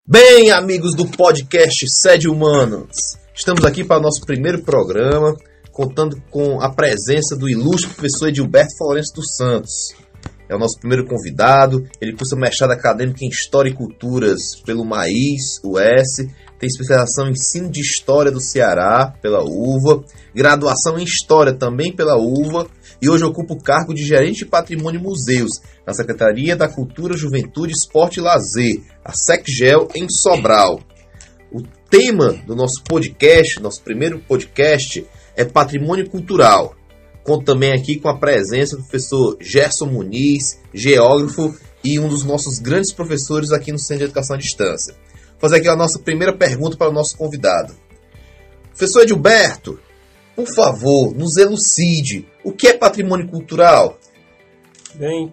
Bem, amigos do podcast Sede Humanas, estamos aqui para o nosso primeiro programa, contando com a presença do ilustre professor Edilberto Florencio dos Santos. É o nosso primeiro convidado, ele cursa mestrado acadêmico em História e Culturas pelo MAIS, US, tem especialização em Ensino de História do Ceará, pela UVA, graduação em História também pela UVA, e hoje ocupa o cargo de Gerente de Patrimônio e Museus na Secretaria da Cultura, Juventude, Esporte e Lazer, a SecGel, em Sobral. O tema do nosso podcast, nosso primeiro podcast, é Patrimônio Cultural. Conto também aqui com a presença do professor Gerson Muniz, geógrafo e um dos nossos grandes professores aqui no Centro de Educação à Distância. Vou fazer aqui a nossa primeira pergunta para o nosso convidado. Professor Edilberto, por favor, nos elucide. O que é patrimônio cultural? Bem,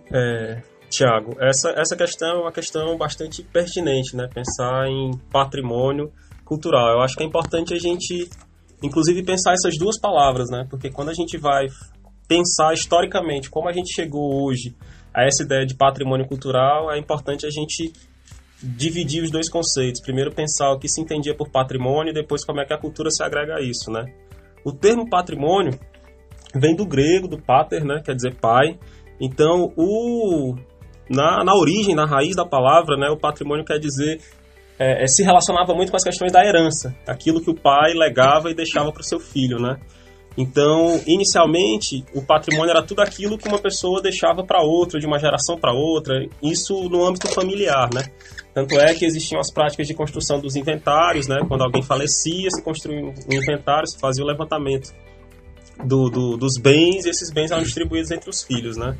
Tiago, essa questão é uma questão bastante pertinente, né? Pensar em patrimônio cultural. Eu acho que é importante a gente, inclusive, pensar essas duas palavras, né? Porque quando a gente vai pensar historicamente como a gente chegou hoje a essa ideia de patrimônio cultural, é importante a gente dividir os dois conceitos. Primeiro pensar o que se entendia por patrimônio e depois como é que a cultura se agrega a isso, né? O termo patrimônio vem do grego, do pater, né? Quer dizer pai. Então, na origem, na raiz da palavra, né, o patrimônio quer dizer, se relacionava muito com as questões da herança, aquilo que o pai legava e deixava para o seu filho, né? Então, inicialmente, o patrimônio era tudo aquilo que uma pessoa deixava para outra, de uma geração para outra, isso no âmbito familiar, né? Tanto é que existiam as práticas de construção dos inventários, né? Quando alguém falecia, se construía um inventário, se fazia o levantamento dos bens, e esses bens eram distribuídos entre os filhos, né?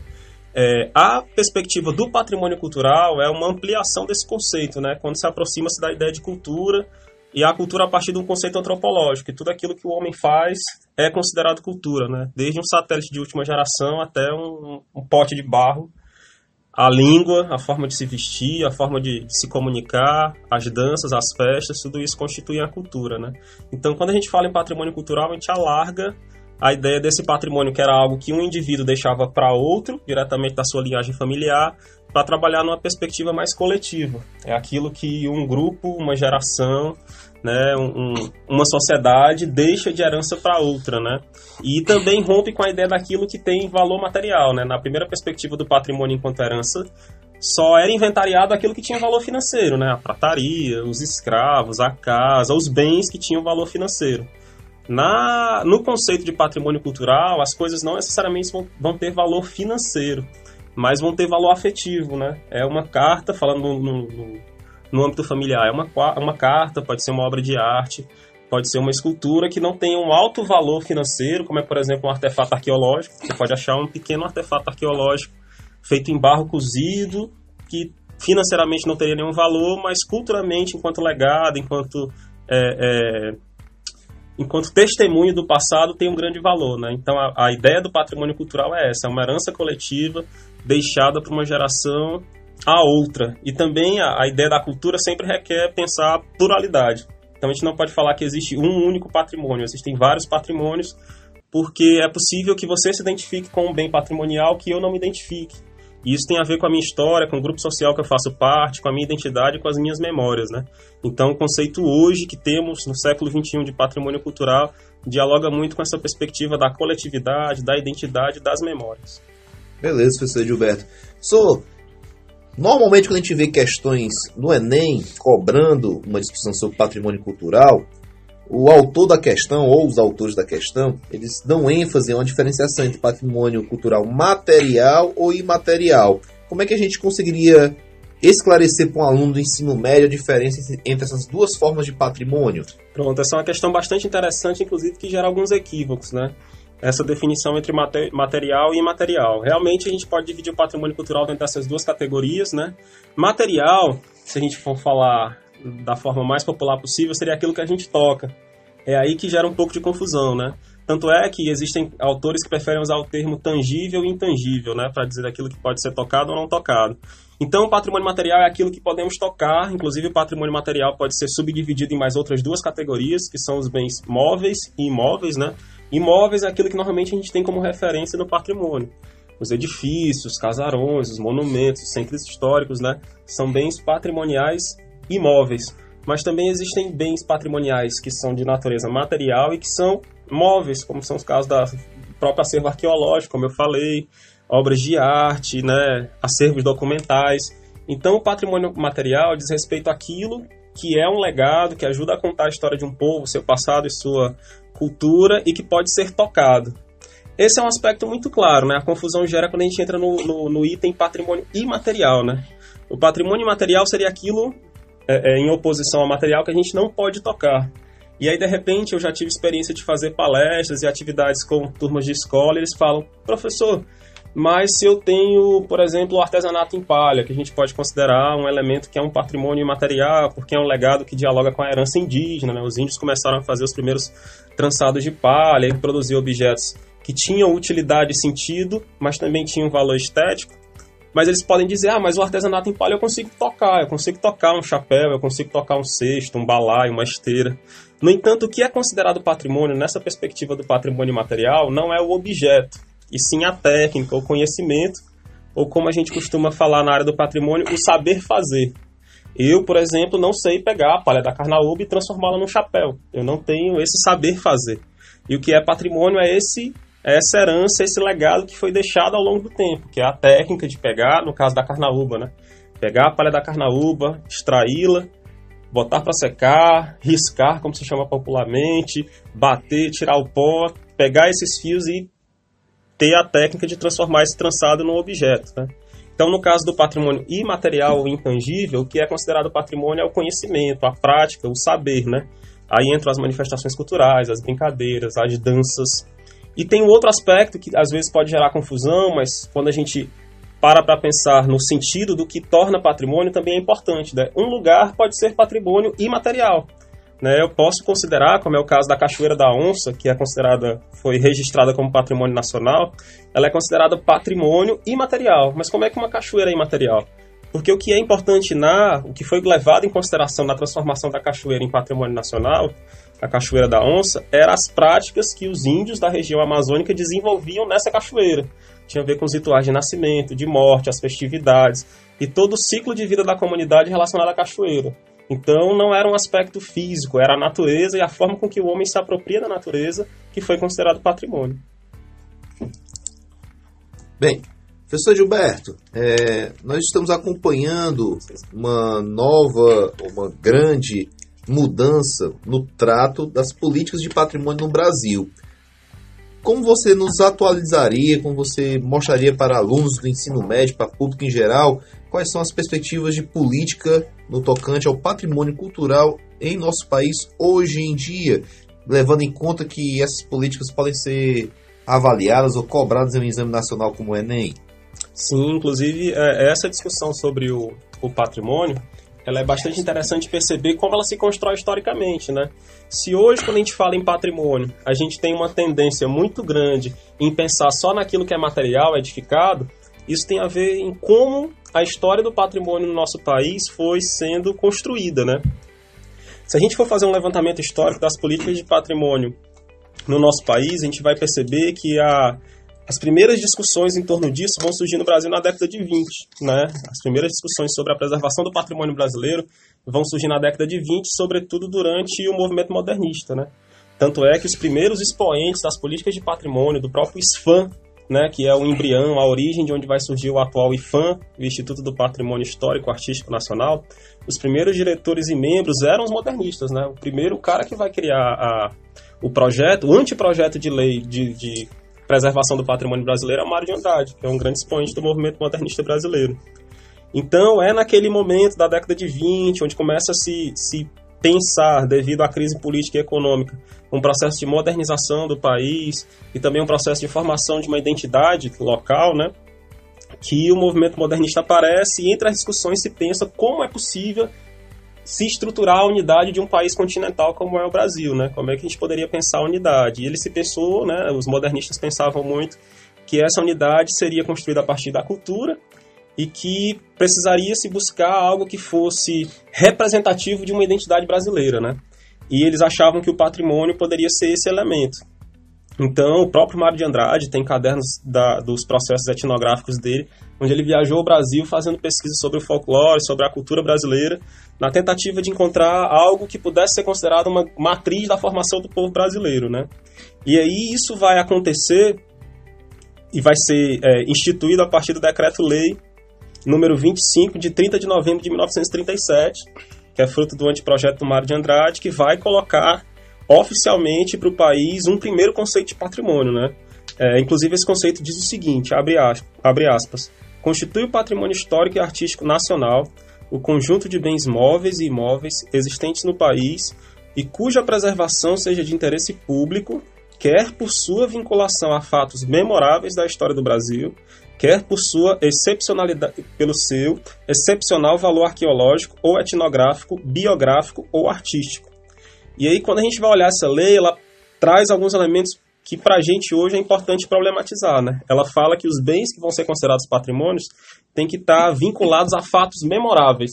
A perspectiva do patrimônio cultural é uma ampliação desse conceito, né? Quando se aproxima-se da ideia de cultura, e a cultura a partir de um conceito antropológico, e tudo aquilo que o homem faz é considerado cultura, né? Desde um satélite de última geração até um pote de barro, a língua, a forma de se vestir, a forma de se comunicar, as danças, as festas, tudo isso constitui a cultura, né? Então, quando a gente fala em patrimônio cultural, a gente alarga a ideia desse patrimônio que era algo que um indivíduo deixava para outro, diretamente da sua linhagem familiar, para trabalhar numa perspectiva mais coletiva. É aquilo que um grupo, uma geração, né, uma sociedade deixa de herança para outra, né? E também rompe com a ideia daquilo que tem valor material, né? Na primeira perspectiva do patrimônio enquanto herança, só era inventariado aquilo que tinha valor financeiro, né? A prataria, os escravos, a casa, os bens que tinham valor financeiro. No conceito de patrimônio cultural, as coisas não necessariamente vão ter valor financeiro, mas vão ter valor afetivo, né? É uma carta, falando no âmbito familiar, é uma carta, pode ser uma obra de arte, pode ser uma escultura que não tem um alto valor financeiro, como é, por exemplo, um artefato arqueológico. Você pode achar um pequeno artefato arqueológico feito em barro cozido, que financeiramente não teria nenhum valor, mas culturalmente, enquanto legado, enquanto testemunho do passado, tem um grande valor, né? Então, a ideia do patrimônio cultural é essa, é uma herança coletiva deixada para uma geração a outra. E também a ideia da cultura sempre requer pensar pluralidade. Então, a gente não pode falar que existe um único patrimônio, existem vários patrimônios, porque é possível que você se identifique com um bem patrimonial que eu não me identifique. E isso tem a ver com a minha história, com o grupo social que eu faço parte, com a minha identidade e com as minhas memórias, né? Então, o conceito hoje que temos no século XXI de patrimônio cultural dialoga muito com essa perspectiva da coletividade, da identidade e das memórias. Beleza, professor Edilberto. Normalmente, quando a gente vê questões no Enem cobrando uma discussão sobre patrimônio cultural, o autor da questão, ou os autores da questão, eles dão ênfase a uma diferenciação entre patrimônio cultural material ou imaterial. Como é que a gente conseguiria esclarecer para um aluno do ensino médio a diferença entre essas duas formas de patrimônio? Pronto, essa é uma questão bastante interessante, inclusive, que gera alguns equívocos, né? Essa definição entre material e imaterial. Realmente, a gente pode dividir o patrimônio cultural dentro dessas duas categorias, né? Material, se a gente for falar da forma mais popular possível, seria aquilo que a gente toca. É aí que gera um pouco de confusão, né? Tanto é que existem autores que preferem usar o termo tangível e intangível, né? Para dizer aquilo que pode ser tocado ou não tocado. Então, o patrimônio material é aquilo que podemos tocar, inclusive o patrimônio material pode ser subdividido em mais outras duas categorias, que são os bens móveis e imóveis, né? Imóveis é aquilo que normalmente a gente tem como referência no patrimônio. Os edifícios, casarões, os monumentos, os centros históricos, né? São bens patrimoniais imóveis. Mas também existem bens patrimoniais que são de natureza material e que são móveis, como são os casos da próprio acervo arqueológico, como eu falei, obras de arte, né? Acervos documentais. Então, o patrimônio material diz respeito àquilo que é um legado, que ajuda a contar a história de um povo, seu passado e sua cultura, e que pode ser tocado. Esse é um aspecto muito claro, né? A confusão gera quando a gente entra no item patrimônio imaterial, né? O patrimônio imaterial seria aquilo em oposição ao material que a gente não pode tocar. E aí, de repente, eu já tive experiência de fazer palestras e atividades com turmas de escola, e eles falam, professor, mas se eu tenho, por exemplo, o artesanato em palha, que a gente pode considerar um elemento que é um patrimônio imaterial, porque é um legado que dialoga com a herança indígena, né? Os índios começaram a fazer os primeiros trançados de palha e produzir objetos que tinham utilidade e sentido, mas também tinham valor estético. Mas eles podem dizer, mas o artesanato em palha eu consigo tocar um chapéu, eu consigo tocar um cesto, um balaio, uma esteira. No entanto, o que é considerado patrimônio nessa perspectiva do patrimônio material não é o objeto, e sim a técnica, o conhecimento, ou como a gente costuma falar na área do patrimônio, o saber fazer. Eu, por exemplo, não sei pegar a palha da carnaúba e transformá-la num chapéu. Eu não tenho esse saber fazer. E o que é patrimônio é essa herança, esse legado que foi deixado ao longo do tempo, que é a técnica de pegar, no caso da carnaúba, né? Pegar a palha da carnaúba, extraí-la, botar para secar, riscar, como se chama popularmente, bater, tirar o pó, pegar esses fios e ter a técnica de transformar esse trançado num objeto, né? Então, no caso do patrimônio imaterial ou intangível, o que é considerado patrimônio é o conhecimento, a prática, o saber, né? Aí entram as manifestações culturais, as brincadeiras, as danças. E tem um outro aspecto que às vezes pode gerar confusão, mas quando a gente para pensar no sentido do que torna patrimônio, também é importante, né? Um lugar pode ser patrimônio imaterial, né? Eu posso considerar, como é o caso da Cachoeira da Onça, que foi registrada como patrimônio nacional, ela é considerada patrimônio imaterial. Mas como é que uma cachoeira é imaterial? Porque o que é importante o que foi levado em consideração na transformação da cachoeira em patrimônio nacional, a Cachoeira da Onça, eram as práticas que os índios da região amazônica desenvolviam nessa cachoeira. Tinha a ver com os rituais de nascimento, de morte, as festividades e todo o ciclo de vida da comunidade relacionado à cachoeira. Então não era um aspecto físico, era a natureza e a forma com que o homem se apropria da natureza que foi considerado patrimônio. Bem, professor Gilberto, nós estamos acompanhando uma grande mudança no trato das políticas de patrimônio no Brasil. Como você nos atualizaria, como você mostraria para alunos do ensino médio, para público em geral, quais são as perspectivas de política no tocante ao patrimônio cultural em nosso país hoje em dia, levando em conta que essas políticas podem ser avaliadas ou cobradas em um exame nacional como o Enem? Sim, inclusive essa discussão sobre o patrimônio, ela é bastante interessante perceber como ela se constrói historicamente, né? Se hoje, quando a gente fala em patrimônio, a gente tem uma tendência muito grande em pensar só naquilo que é material, edificado, isso tem a ver em como a história do patrimônio no nosso país foi sendo construída, né? Se a gente for fazer um levantamento histórico das políticas de patrimônio no nosso país, a gente vai perceber que as primeiras discussões em torno disso vão surgir no Brasil na década de 20, né? As primeiras discussões sobre a preservação do patrimônio brasileiro vão surgir na década de 20, sobretudo durante o movimento modernista, né? Tanto é que os primeiros expoentes das políticas de patrimônio, do próprio ISFAM, né, que é o embrião, a origem de onde vai surgir o atual IFAM, o Instituto do Patrimônio Histórico Artístico Nacional, os primeiros diretores e membros eram os modernistas, né? O primeiro cara que vai criar o anteprojeto de lei de preservação do patrimônio brasileiro é Mário de Andrade, que é um grande expoente do movimento modernista brasileiro. Então, é naquele momento da década de 20, onde começa a se pensar, devido à crise política e econômica, um processo de modernização do país e também um processo de formação de uma identidade local, né, que o movimento modernista aparece e entre as discussões se pensa como é possível se estruturar a unidade de um país continental como é o Brasil, né? Como é que a gente poderia pensar a unidade? E ele se pensou, né, os modernistas pensavam muito que essa unidade seria construída a partir da cultura e que precisaria se buscar algo que fosse representativo de uma identidade brasileira, né? E eles achavam que o patrimônio poderia ser esse elemento. Então, o próprio Mário de Andrade tem cadernos dos processos etnográficos dele, onde ele viajou ao Brasil fazendo pesquisa sobre o folclore, sobre a cultura brasileira, na tentativa de encontrar algo que pudesse ser considerado uma matriz da formação do povo brasileiro, né? E aí isso vai acontecer e vai ser instituído a partir do Decreto-Lei número 25, de 30 de novembro de 1937, que é fruto do anteprojeto do Mário de Andrade, que vai colocar oficialmente para o país um primeiro conceito de patrimônio, né? Inclusive esse conceito diz o seguinte, abre aspas, constitui o patrimônio histórico e artístico nacional o conjunto de bens móveis e imóveis existentes no país e cuja preservação seja de interesse público, quer por sua vinculação a fatos memoráveis da história do Brasil, quer por sua excepcionalidade, pelo seu excepcional valor arqueológico ou etnográfico, biográfico ou artístico. E aí, quando a gente vai olhar essa lei, ela traz alguns elementos que para a gente hoje é importante problematizar, né? Ela fala que os bens que vão ser considerados patrimônios têm que estar vinculados a fatos memoráveis,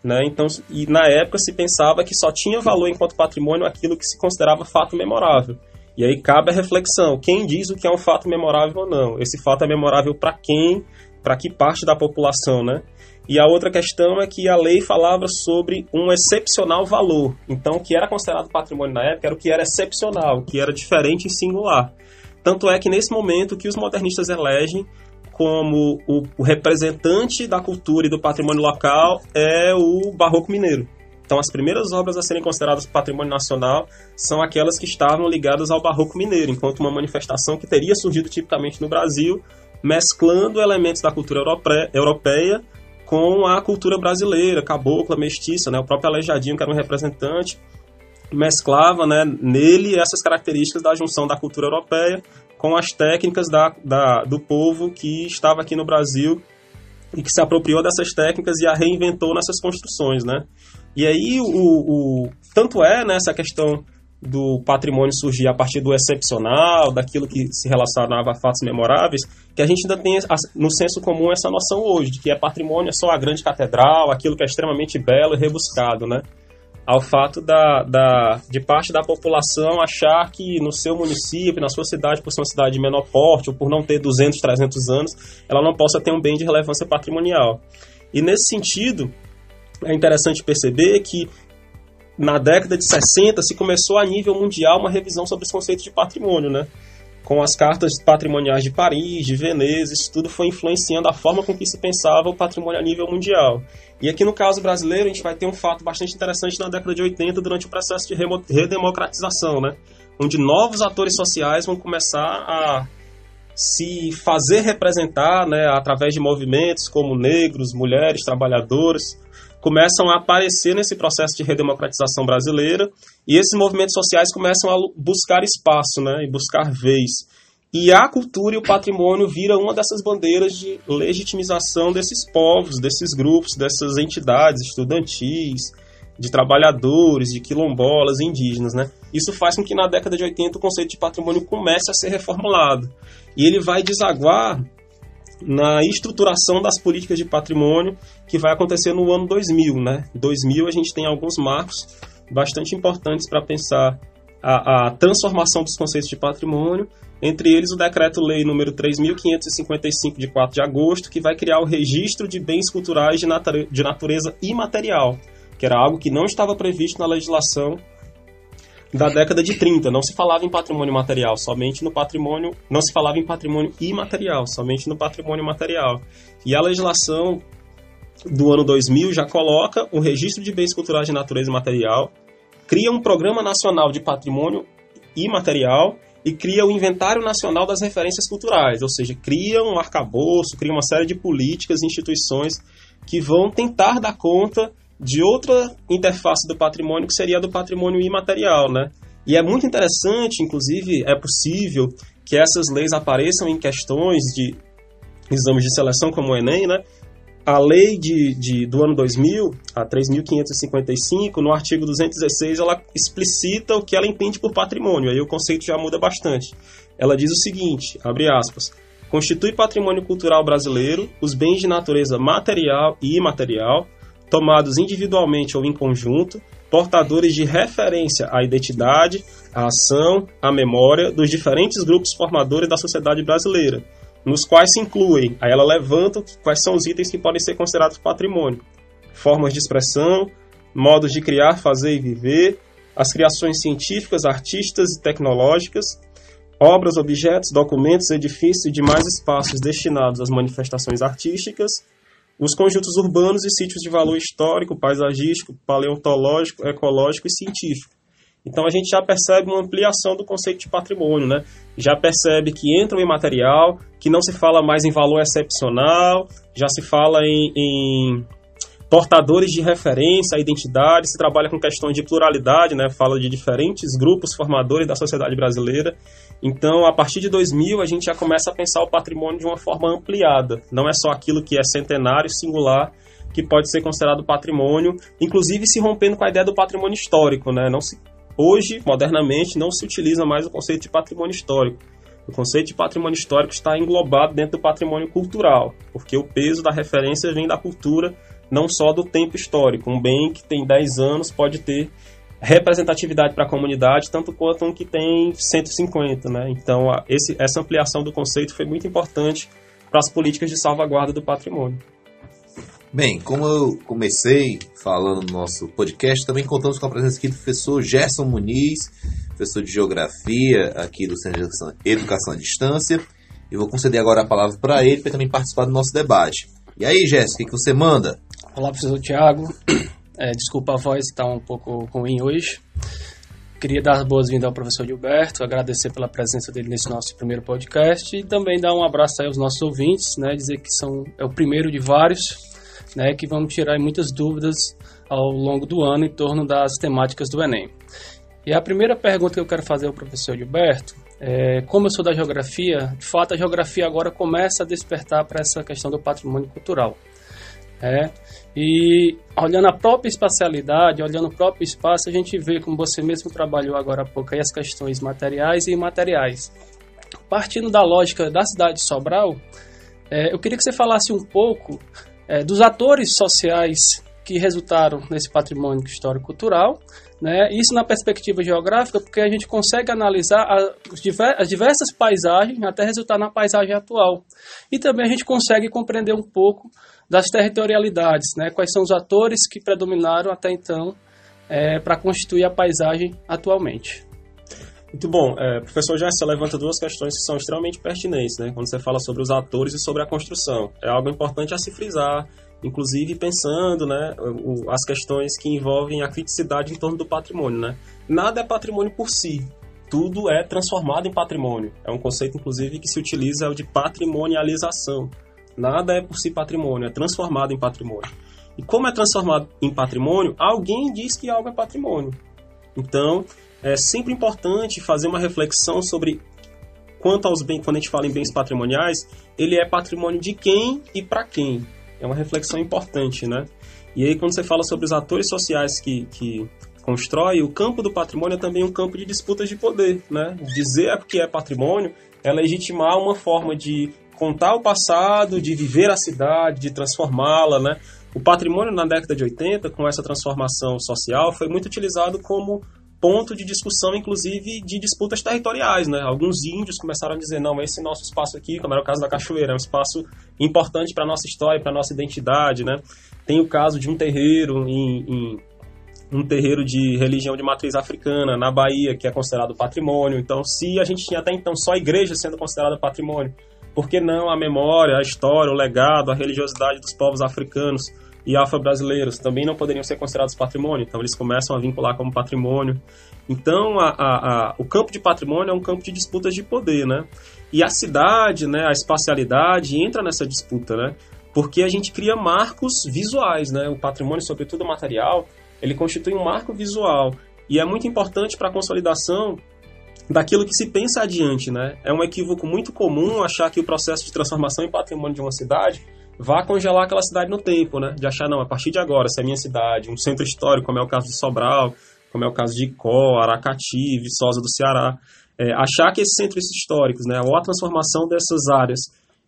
né? Então, e na época se pensava que só tinha valor enquanto patrimônio aquilo que se considerava fato memorável. E aí cabe a reflexão, quem diz o que é um fato memorável ou não? Esse fato é memorável para quem? Para que parte da população, né? E a outra questão é que a lei falava sobre um excepcional valor. Então, o que era considerado patrimônio na época era o que era excepcional, o que era diferente e singular. Tanto é que, nesse momento, que os modernistas elegem como o representante da cultura e do patrimônio local é o Barroco Mineiro. Então, as primeiras obras a serem consideradas patrimônio nacional são aquelas que estavam ligadas ao Barroco Mineiro, enquanto uma manifestação que teria surgido tipicamente no Brasil, mesclando elementos da cultura europeia com a cultura brasileira, cabocla, mestiça, né? O próprio Aleijadinho, que era um representante, mesclava, né, nele essas características da junção da cultura europeia com as técnicas do povo que estava aqui no Brasil e que se apropriou dessas técnicas e a reinventou nessas construções, né? E aí, tanto é, né, essa questão do patrimônio surgir a partir do excepcional, daquilo que se relacionava a fatos memoráveis, que a gente ainda tem no senso comum essa noção hoje, de que patrimônio é só a grande catedral, aquilo que é extremamente belo e rebuscado, né? Ao fato de parte da população achar que no seu município, na sua cidade, por ser uma cidade de menor porte, ou por não ter 200, 300 anos, ela não possa ter um bem de relevância patrimonial. E nesse sentido, é interessante perceber que na década de 60 se começou a nível mundial uma revisão sobre os conceitos de patrimônio, né? Com as cartas patrimoniais de Paris, de Veneza, isso tudo foi influenciando a forma com que se pensava o patrimônio a nível mundial. E aqui no caso brasileiro a gente vai ter um fato bastante interessante na década de 80 durante o processo de redemocratização, né? Onde novos atores sociais vão começar a se fazer representar, né, através de movimentos como negros, mulheres, trabalhadores, começam a aparecer nesse processo de redemocratização brasileira e esses movimentos sociais começam a buscar espaço, né, e buscar vez. E a cultura e o patrimônio vira uma dessas bandeiras de legitimização desses povos, desses grupos, dessas entidades estudantis, de trabalhadores, de quilombolas, indígenas, né? Isso faz com que na década de 80 o conceito de patrimônio comece a ser reformulado. E ele vai desaguar na estruturação das políticas de patrimônio que vai acontecer no ano 2000, né? Em 2000 a gente tem alguns marcos bastante importantes para pensar a transformação dos conceitos de patrimônio, entre eles o Decreto-Lei número 3.555 de 4 de agosto, que vai criar o registro de bens culturais de natureza imaterial, que era algo que não estava previsto na legislação da década de 30. Não se falava em patrimônio material, somente no patrimônio... Não se falava em patrimônio imaterial, somente no patrimônio material. E a legislação do ano 2000 já coloca o registro de bens culturais de natureza imaterial, cria um Programa Nacional de Patrimônio Imaterial e cria o Inventário Nacional das Referências Culturais, ou seja, cria um arcabouço, cria uma série de políticas e instituições que vão tentar dar conta de outra interface do patrimônio, que seria a do patrimônio imaterial, né? E é muito interessante, inclusive, é possível que essas leis apareçam em questões de exames de seleção como o Enem, né? A lei do ano 2000, a 3.555, no artigo 216, ela explicita o que ela entende por patrimônio, aí o conceito já muda bastante. Ela diz o seguinte, abre aspas, constitui patrimônio cultural brasileiro os bens de natureza material e imaterial, tomados individualmente ou em conjunto, portadores de referência à identidade, à ação, à memória dos diferentes grupos formadores da sociedade brasileira, nos quais se incluem, aí ela levanta quais são os itens que podem ser considerados patrimônio: formas de expressão, modos de criar, fazer e viver, as criações científicas, artísticas e tecnológicas, obras, objetos, documentos, edifícios e demais espaços destinados às manifestações artísticas, os conjuntos urbanos e sítios de valor histórico, paisagístico, paleontológico, ecológico e científico. Então a gente já percebe uma ampliação do conceito de patrimônio, né? Já percebe que entra o imaterial, que não se fala mais em valor excepcional, já se fala em portadores de referência, a identidade, se trabalha com questões de pluralidade, né? Fala de diferentes grupos formadores da sociedade brasileira. Então, a partir de 2000, a gente já começa a pensar o patrimônio de uma forma ampliada. Não é só aquilo que é centenário, singular, que pode ser considerado patrimônio, inclusive se rompendo com a ideia do patrimônio histórico, né? Hoje, modernamente, não se utiliza mais o conceito de patrimônio histórico. O conceito de patrimônio histórico está englobado dentro do patrimônio cultural, porque o peso da referência vem da cultura, não só do tempo histórico. Um bem que tem 10 anos pode ter representatividade para a comunidade, tanto quanto um que tem 150, né? Então, essa ampliação do conceito foi muito importante para as políticas de salvaguarda do patrimônio. Bem, como eu comecei falando no nosso podcast, também contamos com a presença aqui do professor Gerson Muniz, professor de Geografia aqui do Centro de Educação à Distância. Eu vou conceder agora a palavra para ele, para também participar do nosso debate. E aí, Gerson, o que você manda? Olá, professor Tiago. Desculpa a voz, está um pouco ruim hoje. Queria dar as boas-vindas ao professor Gilberto, agradecer pela presença dele nesse nosso primeiro podcast e também dar um abraço aí aos nossos ouvintes, né, dizer que é o primeiro de vários, né, que vamos tirar muitas dúvidas ao longo do ano em torno das temáticas do Enem. E a primeira pergunta que eu quero fazer ao professor Gilberto é: como eu sou da geografia, de fato a geografia agora começa a despertar para essa questão do patrimônio cultural. E olhando a própria espacialidade, olhando o próprio espaço, a gente vê, como você mesmo trabalhou agora há pouco, aí as questões materiais e imateriais. Partindo da lógica da cidade de Sobral, eu queria que você falasse um pouco dos atores sociais que resultaram nesse patrimônio histórico-cultural, né? Isso na perspectiva geográfica, porque a gente consegue analisar as diversas paisagens até resultar na paisagem atual. E também a gente consegue compreender um pouco das territorialidades, né? Quais são os atores que predominaram até então para constituir a paisagem atualmente. Muito bom. Professor Gerson levanta duas questões que são extremamente pertinentes, né? Quando você fala sobre os atores e sobre a construção. É algo importante a se frisar, inclusive pensando, né, as questões que envolvem a criticidade em torno do patrimônio, né? Nada é patrimônio por si. Tudo é transformado em patrimônio. É um conceito, inclusive, que se utiliza, o de patrimonialização. Nada é por si patrimônio, é transformado em patrimônio. E como é transformado em patrimônio, alguém diz que algo é patrimônio. Então, é sempre importante fazer uma reflexão sobre quanto aos bens, quando a gente fala em bens patrimoniais, ele é patrimônio de quem e para quem. É uma reflexão importante, né? E aí, quando você fala sobre os atores sociais que constroem, o campo do patrimônio é também um campo de disputas de poder, né? Dizer o que é patrimônio é legitimar uma forma de contar o passado, de viver a cidade, de transformá-la, né? O patrimônio na década de 80, com essa transformação social, foi muito utilizado como ponto de discussão, inclusive, de disputas territoriais, né? Alguns índios começaram a dizer, não, esse nosso espaço aqui, como era o caso da Cachoeira, é um espaço importante para a nossa história, para a nossa identidade, né? Tem o caso de um terreiro um terreiro de religião de matriz africana na Bahia, que é considerado patrimônio. Então, se a gente tinha até então só igreja sendo considerada patrimônio, por que não a memória, a história, o legado, a religiosidade dos povos africanos e afro-brasileiros também não poderiam ser considerados patrimônio? Então, eles começam a vincular como patrimônio. Então, o campo de patrimônio é um campo de disputas de poder, né? E a cidade, né, a espacialidade entra nessa disputa, né? Porque a gente cria marcos visuais, né? O patrimônio, sobretudo material, ele constitui um marco visual. E é muito importante para a consolidação daquilo que se pensa adiante, né? É um equívoco muito comum achar que o processo de transformação em patrimônio de uma cidade vai congelar aquela cidade no tempo, né? De achar, não, a partir de agora, se é minha cidade, um centro histórico, como é o caso de Sobral, como é o caso de Icó, Aracati, Viçosa do Ceará, achar que esses centros históricos, né, ou a transformação dessas áreas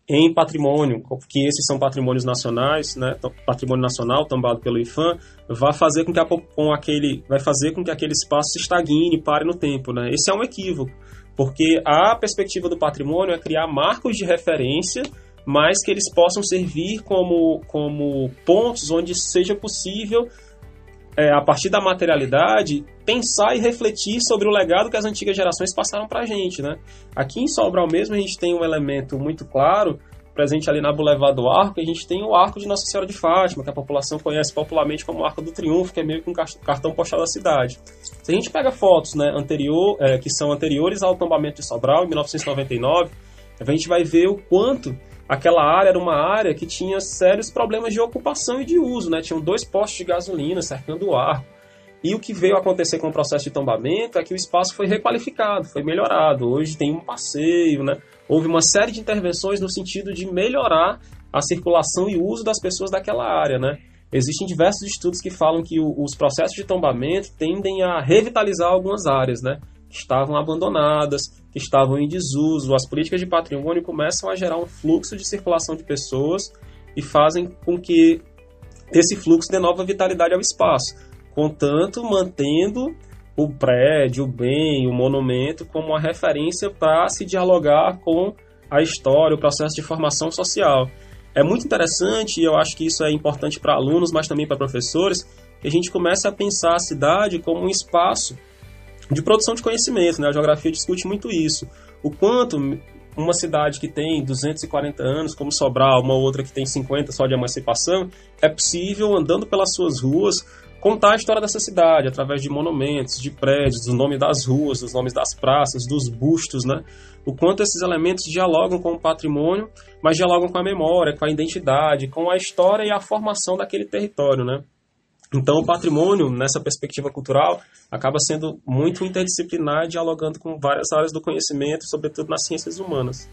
em patrimônio, que esses são patrimônios nacionais, né, patrimônio nacional tombado pelo IPHAN, vai fazer com que aquele espaço se estagne e pare no tempo, né? Esse é um equívoco, porque a perspectiva do patrimônio é criar marcos de referência, mas que eles possam servir como pontos onde seja possível, a partir da materialidade, pensar e refletir sobre o legado que as antigas gerações passaram para a gente, né? Aqui em Sobral mesmo a gente tem um elemento muito claro, presente ali na Boulevard do Arco, que a gente tem o Arco de Nossa Senhora de Fátima, que a população conhece popularmente como Arco do Triunfo, que é meio que um cartão postal da cidade. Se a gente pega fotos, né, que são anteriores ao tombamento de Sobral, em 1999, a gente vai ver o quanto aquela área era uma área que tinha sérios problemas de ocupação e de uso, né? Tinham 2 postos de gasolina cercando o arco. E o que veio acontecer com o processo de tombamento é que o espaço foi requalificado, foi melhorado. Hoje tem um passeio, né? Houve uma série de intervenções no sentido de melhorar a circulação e o uso das pessoas daquela área, né? Existem diversos estudos que falam que os processos de tombamento tendem a revitalizar algumas áreas, né? Que estavam abandonadas, que estavam em desuso. As políticas de patrimônio começam a gerar um fluxo de circulação de pessoas e fazem com que esse fluxo dê nova vitalidade ao espaço, contanto mantendo o prédio, o bem, o monumento como uma referência para se dialogar com a história, o processo de formação social. É muito interessante, e eu acho que isso é importante para alunos, mas também para professores, que a gente comece a pensar a cidade como um espaço de produção de conhecimento, né? A geografia discute muito isso. O quanto uma cidade que tem 240 anos, como Sobral, uma outra que tem 50 só de emancipação, é possível, andando pelas suas ruas, contar a história dessa cidade, através de monumentos, de prédios, do nome das ruas, dos nomes das praças, dos bustos, né? O quanto esses elementos dialogam com o patrimônio, mas dialogam com a memória, com a identidade, com a história e a formação daquele território, né? Então, o patrimônio, nessa perspectiva cultural, acaba sendo muito interdisciplinar, dialogando com várias áreas do conhecimento, sobretudo nas ciências humanas.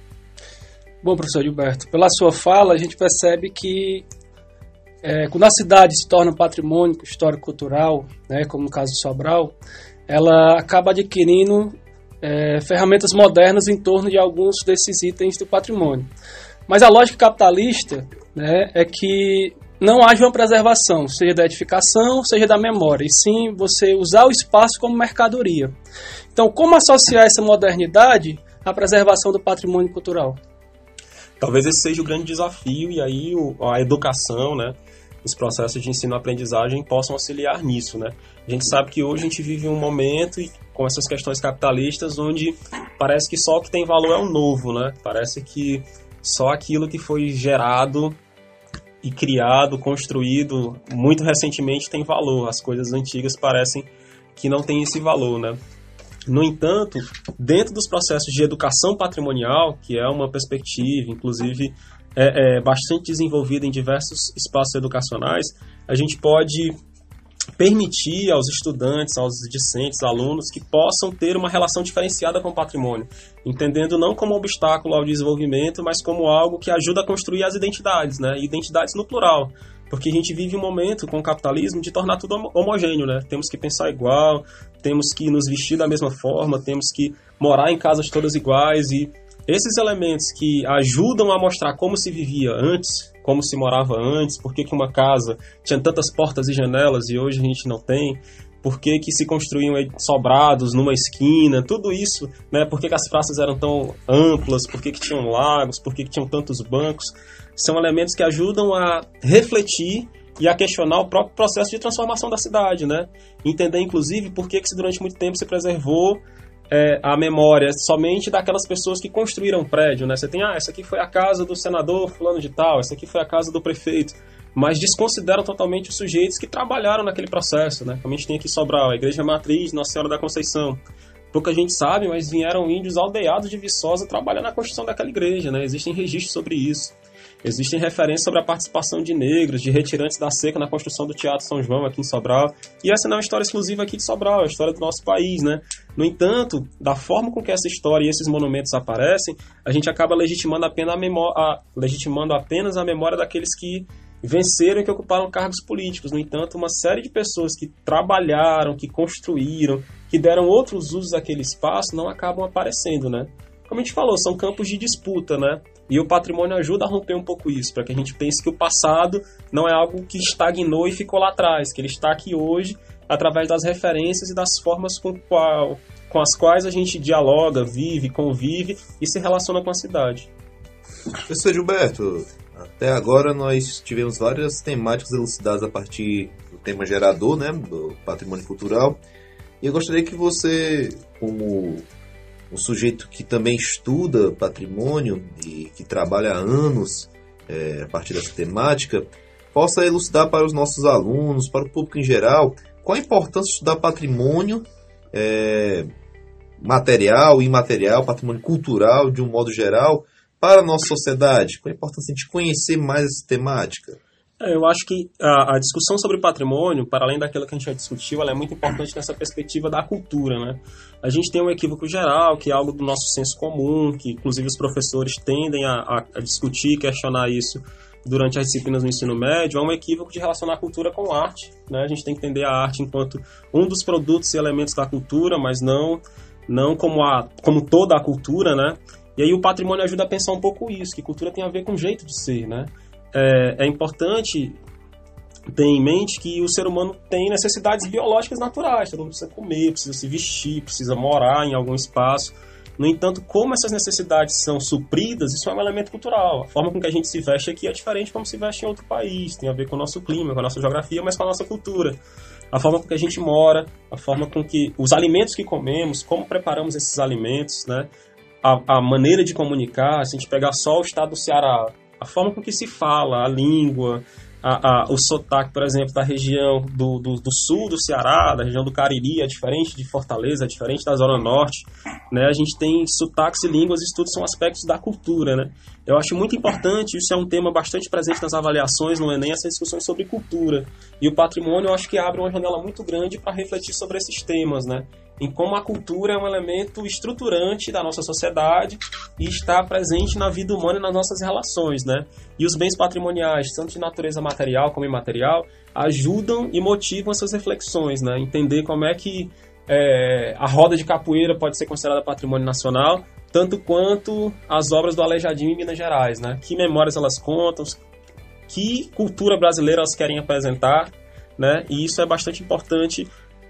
Bom, professor Gilberto, pela sua fala, a gente percebe que quando a cidade se torna um patrimônio histórico-cultural, né, como no caso de Sobral, ela acaba adquirindo ferramentas modernas em torno de alguns desses itens do patrimônio. Mas a lógica capitalista, né, é que não haja uma preservação, seja da edificação, seja da memória, e sim você usar o espaço como mercadoria. Então, como associar essa modernidade à preservação do patrimônio cultural? Talvez esse seja o grande desafio, e aí a educação, né, os processos de ensino-aprendizagem possam auxiliar nisso, né? A gente sabe que hoje a gente vive um momento, com essas questões capitalistas, onde parece que só o que tem valor é o novo, né? Parece que só aquilo que foi gerado e criado, construído muito recentemente tem valor. As coisas antigas parecem que não têm esse valor, né? No entanto, dentro dos processos de educação patrimonial, que é uma perspectiva, inclusive, bastante desenvolvida em diversos espaços educacionais, a gente pode permitir aos estudantes, aos discentes, alunos, que possam ter uma relação diferenciada com o patrimônio, entendendo não como obstáculo ao desenvolvimento, mas como algo que ajuda a construir as identidades, né? Identidades no plural, porque a gente vive um momento com o capitalismo de tornar tudo homogêneo, né? Temos que pensar igual, temos que nos vestir da mesma forma, temos que morar em casas todas iguais, e esses elementos que ajudam a mostrar como se vivia antes, como se morava antes, por que uma casa tinha tantas portas e janelas e hoje a gente não tem, por que se construíam sobrados numa esquina, tudo isso, né? Por que as praças eram tão amplas, por que tinham lagos, por que tinham tantos bancos, são elementos que ajudam a refletir e a questionar o próprio processo de transformação da cidade, né? Entender, inclusive, por que durante muito tempo se preservou a memória somente daquelas pessoas que construíram o prédio, né? Você tem, essa aqui foi a casa do senador fulano de tal, essa aqui foi a casa do prefeito, mas desconsideram totalmente os sujeitos que trabalharam naquele processo, né? Como a gente tem aqui em Sobral, a Igreja Matriz Nossa Senhora da Conceição. Pouca gente sabe, mas vieram índios aldeados de Viçosa trabalhar na construção daquela igreja, né? Existem registros sobre isso. Existem referências sobre a participação de negros, de retirantes da seca na construção do Teatro São João aqui em Sobral. E essa não é uma história exclusiva aqui de Sobral, é a história do nosso país, né? No entanto, da forma com que essa história e esses monumentos aparecem, a gente acaba legitimando apenas a memória daqueles que venceram e que ocuparam cargos políticos. No entanto, uma série de pessoas que trabalharam, que construíram, que deram outros usos àquele espaço, não acabam aparecendo, né? como a gente falou, são campos de disputa, né? E o patrimônio ajuda a romper um pouco isso, para que a gente pense que o passado não é algo que estagnou e ficou lá atrás, que ele está aqui hoje através das referências e das formas com as quais a gente dialoga, vive, convive e se relaciona com a cidade. Professor Gilberto, até agora nós tivemos várias temáticas elucidadas a partir do tema gerador, né, do patrimônio cultural. E eu gostaria que você, como um sujeito que também estuda patrimônio e que trabalha há anos a partir dessa temática, possa elucidar para os nossos alunos, para o público em geral, qual a importância de estudar patrimônio material e imaterial, patrimônio cultural de um modo geral, para a nossa sociedade? Qual a importância de conhecer mais essa temática? Eu acho que a discussão sobre patrimônio, para além daquilo que a gente já discutiu, ela é muito importante nessa perspectiva da cultura, né? A gente tem um equívoco geral, que é algo do nosso senso comum, que inclusive os professores tendem a discutir, questionar isso durante as disciplinas do ensino médio, é um equívoco de relacionar a cultura com arte, né? A gente tem que entender a arte enquanto um dos produtos e elementos da cultura, mas não como toda a cultura, né? E aí o patrimônio ajuda a pensar um pouco isso, que cultura tem a ver com o jeito de ser, né? É importante ter em mente que o ser humano tem necessidades biológicas naturais, todo mundo precisa comer, precisa se vestir, precisa morar em algum espaço. No entanto, como essas necessidades são supridas, isso é um elemento cultural. A forma com que a gente se veste aqui é diferente de como se veste em outro país, tem a ver com o nosso clima, com a nossa geografia, mas com a nossa cultura. A forma com que a gente mora, a forma com que os alimentos que comemos, como preparamos esses alimentos, né? A maneira de comunicar, se a gente pegar só o estado do Ceará, a forma com que se fala, a língua, o sotaque, por exemplo, da região do sul do Ceará, da região do Cariri, é diferente de Fortaleza, é diferente da Zona Norte, né? A gente tem sotaques e línguas, isso tudo são aspectos da cultura, né? Eu acho muito importante, isso é um tema bastante presente nas avaliações no Enem, essas discussões sobre cultura. E o patrimônio, eu acho que abre uma janela muito grande para refletir sobre esses temas, né? Em como a cultura é um elemento estruturante da nossa sociedade e está presente na vida humana e nas nossas relações, né? E os bens patrimoniais, tanto de natureza material como imaterial, ajudam e motivam essas reflexões, né? Entender como é que a roda de capoeira pode ser considerada patrimônio nacional, tanto quanto as obras do Aleijadinho em Minas Gerais, né? Que memórias elas contam, que cultura brasileira elas querem apresentar, né? E isso é bastante importante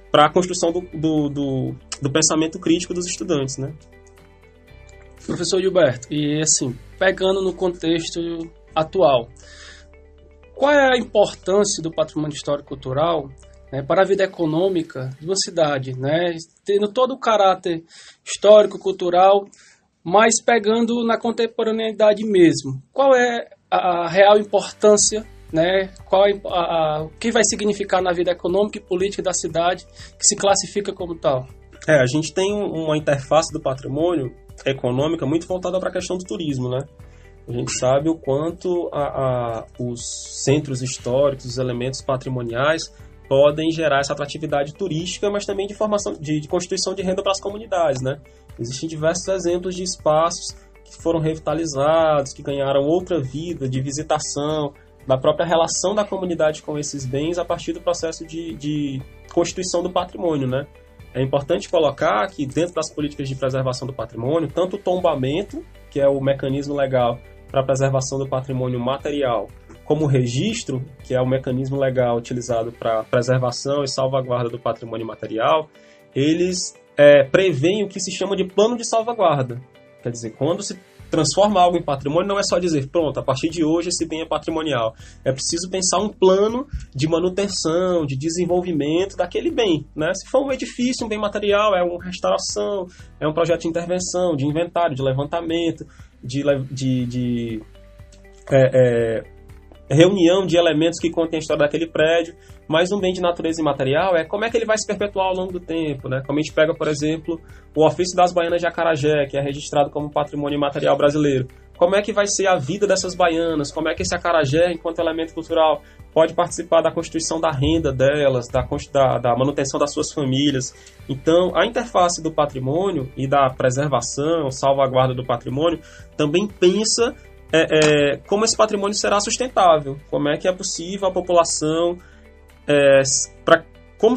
para a construção do pensamento crítico dos estudantes, né? Professor Gilberto, e assim, pegando no contexto atual, qual é a importância do patrimônio histórico-cultural, né, para a vida econômica de uma cidade, né, tendo todo o caráter histórico-cultural, mas pegando na contemporaneidade mesmo? Qual é a real importância, né? O que vai significar na vida econômica e política da cidade que se classifica como tal? A gente tem uma interface do patrimônio econômica muito voltada para a questão do turismo, né? A gente sabe o quanto os centros históricos, os elementos patrimoniais podem gerar essa atratividade turística, mas também de formação, de constituição de renda para as comunidades, né? Existem diversos exemplos de espaços que foram revitalizados, que ganharam outra vida de visitação, da própria relação da comunidade com esses bens a partir do processo de constituição do patrimônio, né? É importante colocar que dentro das políticas de preservação do patrimônio, tanto o tombamento, que é o mecanismo legal para a preservação do patrimônio material, como o registro, que é o mecanismo legal utilizado para preservação e salvaguarda do patrimônio material, eles prevêem o que se chama de plano de salvaguarda. Quer dizer, quando se transforma algo em patrimônio, não é só dizer, pronto, a partir de hoje esse bem é patrimonial. É preciso pensar um plano de manutenção, de desenvolvimento daquele bem, né? Se for um edifício, um bem material, é uma restauração, é um projeto de intervenção, de inventário, de levantamento, de reunião de elementos que contêm a história daquele prédio. Mas um bem de natureza imaterial é como é que ele vai se perpetuar ao longo do tempo, né? Como a gente pega, por exemplo, o ofício das baianas de Acarajé, que é registrado como patrimônio imaterial brasileiro. Como é que vai ser a vida dessas baianas? Como é que esse acarajé, enquanto elemento cultural, pode participar da constituição da renda delas, da manutenção das suas famílias? Então, a interface do patrimônio e da preservação, salvaguarda do patrimônio, também pensa como esse patrimônio será sustentável, como é que é possível a população, como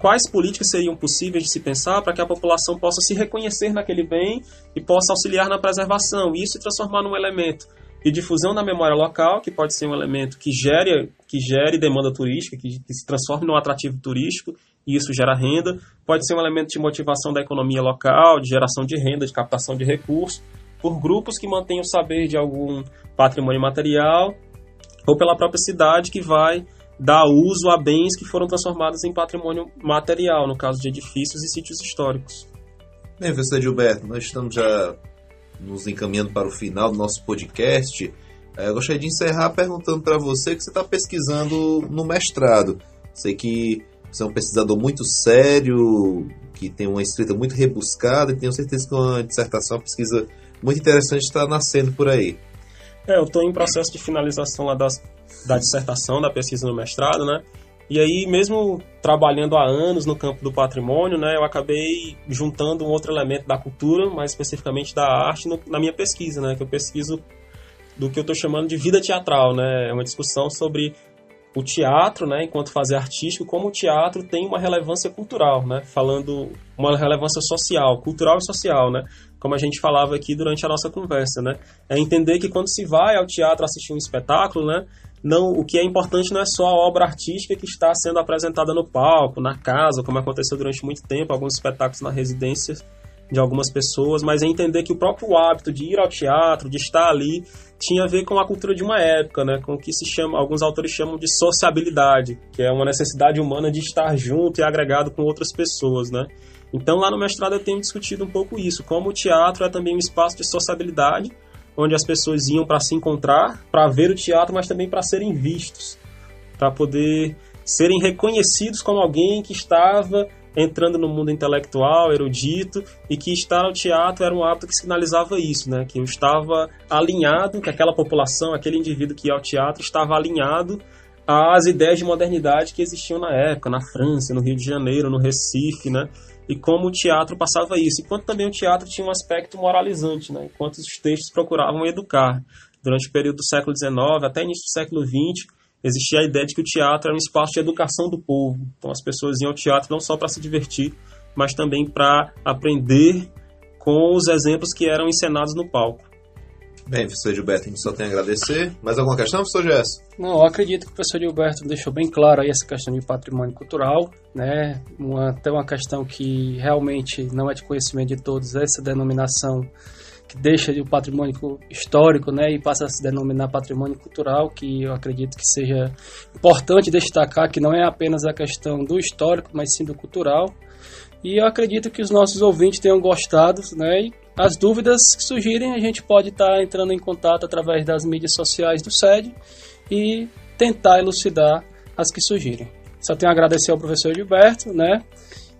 quais políticas seriam possíveis de se pensar para que a população possa se reconhecer naquele bem e possa auxiliar na preservação, e isso se transformar num elemento de difusão da memória local, que pode ser um elemento que gere demanda turística, que se transforme num atrativo turístico, e isso gera renda, pode ser um elemento de motivação da economia local, de geração de renda, de captação de recursos, por grupos que mantêm o saber de algum patrimônio material, ou pela própria cidade que vai dar uso a bens que foram transformados em patrimônio material, no caso de edifícios e sítios históricos. Bem, professor Gilberto, nós estamos já nos encaminhando para o final do nosso podcast. Eu gostaria de encerrar perguntando para você que você está pesquisando no mestrado. Sei que você é um pesquisador muito sério, que tem uma escrita muito rebuscada, e tenho certeza que uma dissertação, uma pesquisa muito interessante está nascendo por aí. Eu estou em processo de finalização lá da dissertação, da pesquisa no mestrado, né? E aí, mesmo trabalhando há anos no campo do patrimônio, né, eu acabei juntando um outro elemento da cultura, mais especificamente da arte, na minha pesquisa, né? Que eu pesquiso do que eu estou chamando de vida teatral, né? É uma discussão sobre o teatro, né, enquanto fazer artístico, como o teatro tem uma relevância cultural, né? Falando uma relevância social, cultural e social, né? Como a gente falava aqui durante a nossa conversa, né? É entender que quando se vai ao teatro assistir um espetáculo, né, o que é importante não é só a obra artística que está sendo apresentada no palco, na casa, como aconteceu durante muito tempo, alguns espetáculos na residência de algumas pessoas, mas é entender que o próprio hábito de ir ao teatro, de estar ali, tinha a ver com a cultura de uma época, né, com o que alguns autores chamam de sociabilidade, que é uma necessidade humana de estar junto e agregado com outras pessoas, né. Então, lá no mestrado eu tenho discutido um pouco isso, como o teatro é também um espaço de sociabilidade, onde as pessoas iam para se encontrar, para ver o teatro, mas também para serem vistos, para poder serem reconhecidos como alguém que estava entrando no mundo intelectual, erudito, e que estar no teatro era um hábito que sinalizava isso, né? Que eu estava alinhado, que aquela população, aquele indivíduo que ia ao teatro estava alinhado às ideias de modernidade que existiam na época, na França, no Rio de Janeiro, no Recife, né? E como o teatro passava isso, enquanto também o teatro tinha um aspecto moralizante, né? Enquanto os textos procuravam educar. Durante o período do século XIX até início do século XX, existia a ideia de que o teatro era um espaço de educação do povo. Então as pessoas iam ao teatro não só para se divertir, mas também para aprender com os exemplos que eram encenados no palco. Bem, professor Gilberto, a gente só tem a agradecer. Mais alguma questão, professor Gerson? Não, eu acredito que o professor Gilberto deixou bem claro aí essa questão de patrimônio cultural, né? Até uma questão que realmente não é de conhecimento de todos, essa denominação que deixa o patrimônio histórico, né, e passa a se denominar patrimônio cultural, que eu acredito que seja importante destacar que não é apenas a questão do histórico, mas sim do cultural. E eu acredito que os nossos ouvintes tenham gostado, né, e as dúvidas que surgirem a gente pode estar entrando em contato através das mídias sociais do SED e tentar elucidar as que surgirem. Só tenho a agradecer ao professor Gilberto, né,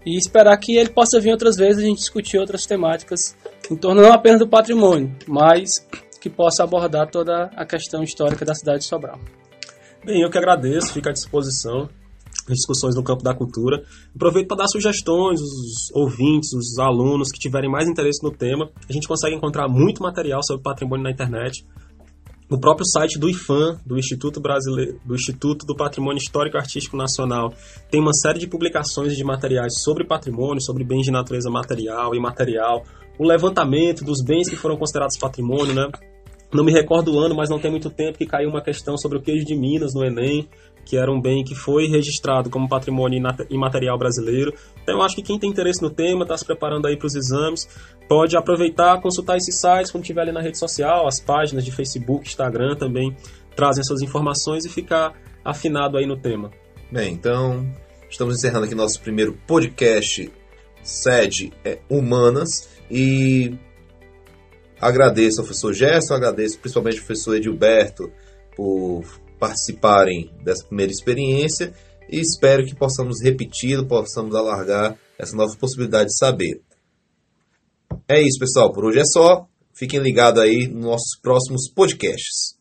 e esperar que ele possa vir outras vezes a gente discutir outras temáticas em torno não apenas do patrimônio, mas que possa abordar toda a questão histórica da cidade de Sobral. Bem, eu que agradeço, fico à disposição as discussões no campo da cultura. Aproveito para dar sugestões, os ouvintes, os alunos que tiverem mais interesse no tema. A gente consegue encontrar muito material sobre patrimônio na internet. No próprio site do IPHAN, do Instituto do Patrimônio Histórico e Artístico Nacional, tem uma série de publicações de materiais sobre patrimônio, sobre bens de natureza material e imaterial, o levantamento dos bens que foram considerados patrimônio, né? Não me recordo o ano, mas não tem muito tempo que caiu uma questão sobre o queijo de Minas no Enem, que era um bem que foi registrado como patrimônio imaterial brasileiro. Então eu acho que quem tem interesse no tema, está se preparando aí para os exames, pode aproveitar, consultar esses sites quando estiver ali na rede social, as páginas de Facebook, Instagram também trazem suas informações e ficar afinado aí no tema. Bem, então estamos encerrando aqui nosso primeiro podcast SED Humanas e agradeço ao professor Gerson, agradeço principalmente ao professor Edilberto por participarem dessa primeira experiência e espero que possamos repetir, possamos alargar essa nova possibilidade de saber. É isso, pessoal. Por hoje é só. Fiquem ligados aí nos nossos próximos podcasts.